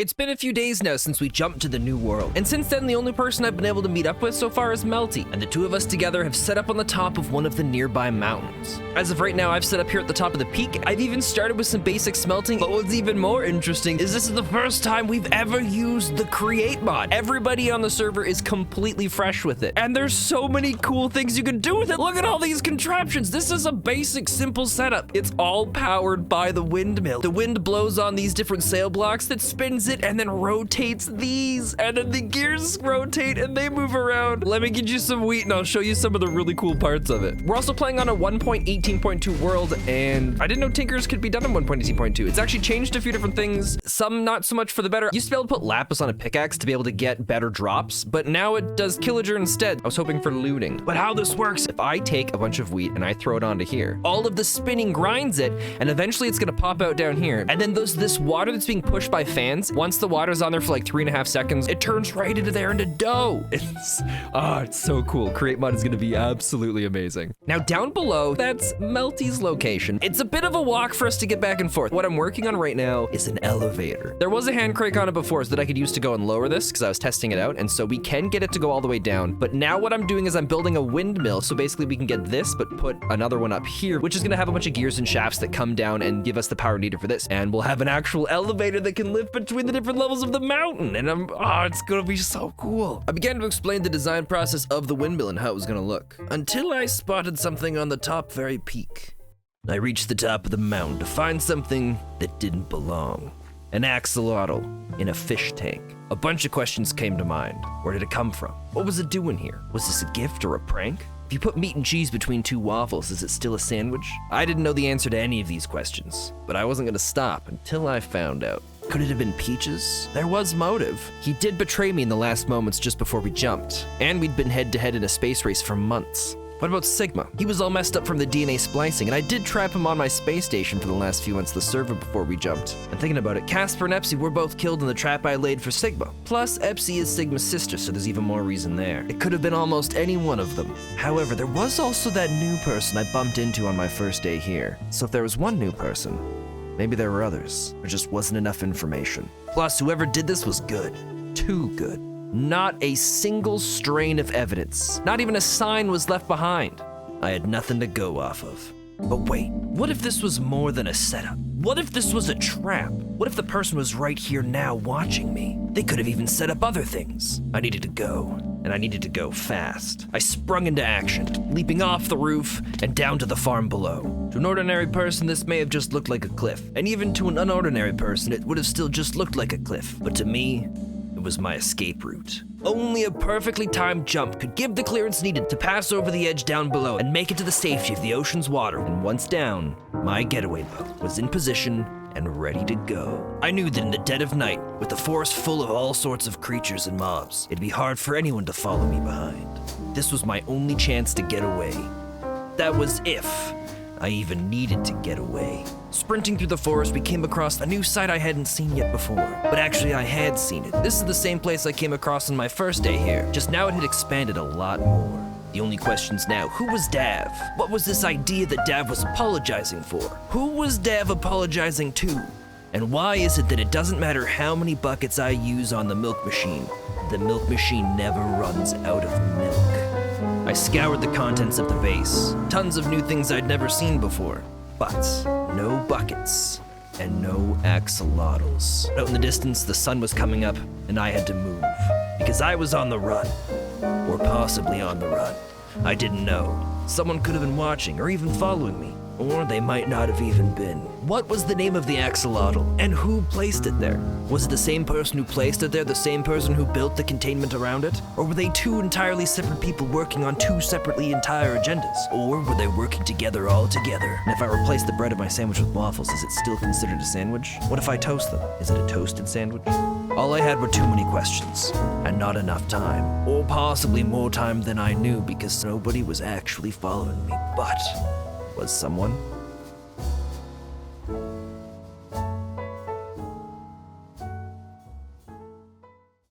It's been a few days now since we jumped to the new world, and since then the only person I've been able to meet up with so far is Melty, and the two of us together have set up on the top of one of the nearby mountains. As of right now, I've set up here at the top of the peak. I've even started with some basic smelting, but what's even more interesting is this is the first time we've ever used the create mod. Everybody on the server is completely fresh with it, and there's so many cool things you can do with it. Look at all these contraptions. This is a basic, simple setup. It's all powered by the windmill. The wind blows on these different sail blocks that spins it and then rotates these, and then the gears rotate and they move around. Let me get you some wheat and I'll show you some of the really cool parts of it. We're also playing on a 1.18.2 world, and I didn't know tinkers could be done in 1.18.2. It's actually changed a few different things, some not so much for the better. Used to be able to put lapis on a pickaxe to be able to get better drops, but now it does killager instead. I was hoping for looting. But how this works, if I take a bunch of wheat and I throw it onto here, all of the spinning grinds it, and eventually it's gonna pop out down here. And then this water that's being pushed by fans, once the water's on there for like 3.5 seconds, it turns right into there into dough. It's so cool. Create mod is gonna be absolutely amazing. Now down below, that's Melty's location. It's a bit of a walk for us to get back and forth. What I'm working on right now is an elevator. There was a hand crank on it before so that I could use to go and lower this because I was testing it out, and so we can get it to go all the way down. But now what I'm doing is I'm building a windmill, so basically we can get this, but put another one up here, which is gonna have a bunch of gears and shafts that come down and give us the power needed for this. And we'll have an actual elevator that can lift between the different levels of the mountain, and it's gonna be so cool. I began to explain the design process of the windmill and how it was gonna look, until I spotted something on the top very peak. I reached the top of the mountain to find something that didn't belong. An axolotl in a fish tank. A bunch of questions came to mind. Where did it come from? What was it doing here? Was this a gift or a prank? If you put meat and cheese between two waffles, is it still a sandwich? I didn't know the answer to any of these questions, but I wasn't gonna stop until I found out. Could it have been Peaches? There was motive. He did betray me in the last moments just before we jumped, and we'd been head-to-head in a space race for months. What about Sigma? He was all messed up from the DNA splicing, and I did trap him on my space station for the last few months of the server before we jumped. And thinking about it, Casper and Epsy were both killed in the trap I laid for Sigma. Plus, Epsy is Sigma's sister, so there's even more reason there. It could have been almost any one of them. However, there was also that new person I bumped into on my first day here. So if there was one new person, maybe there were others. There just wasn't enough information. Plus, whoever did this was good. Too good. Not a single strain of evidence. Not even a sign was left behind. I had nothing to go off of. But wait, what if this was more than a setup? What if this was a trap? What if the person was right here now watching me? They could have even set up other things. I needed to go, and I needed to go fast. I sprung into action, leaping off the roof and down to the farm below. To an ordinary person, this may have just looked like a cliff, and even to an unordinary person, it would have still just looked like a cliff. But to me, it was my escape route. Only a perfectly timed jump could give the clearance needed to pass over the edge down below and make it to the safety of the ocean's water. And once down, my getaway boat was in position and ready to go. I knew that in the dead of night, with the forest full of all sorts of creatures and mobs, it'd be hard for anyone to follow me behind. This was my only chance to get away. That was if I even needed to get away. Sprinting through the forest, we came across a new sight I hadn't seen yet before. But actually, I had seen it. This is the same place I came across on my first day here. Just now it had expanded a lot more. The only question's now, who was Dav? What was this idea that Dav was apologizing for? Who was Dav apologizing to? And why is it that it doesn't matter how many buckets I use on the milk machine never runs out of milk? I scoured the contents of the base. Tons of new things I'd never seen before. But no buckets and no axolotls. Out in the distance, the sun was coming up and I had to move because I was on the run. Or possibly on the run. I didn't know. Someone could have been watching or even following me. Or they might not have even been. What was the name of the axolotl, and who placed it there? Was it the same person who placed it there, the same person who built the containment around it? Or were they two entirely separate people working on two separately entire agendas? Or were they working together all together? And if I replace the bread of my sandwich with waffles, is it still considered a sandwich? What if I toast them? Is it a toasted sandwich? All I had were too many questions, and not enough time. Or possibly more time than I knew because nobody was actually following me. But was someone?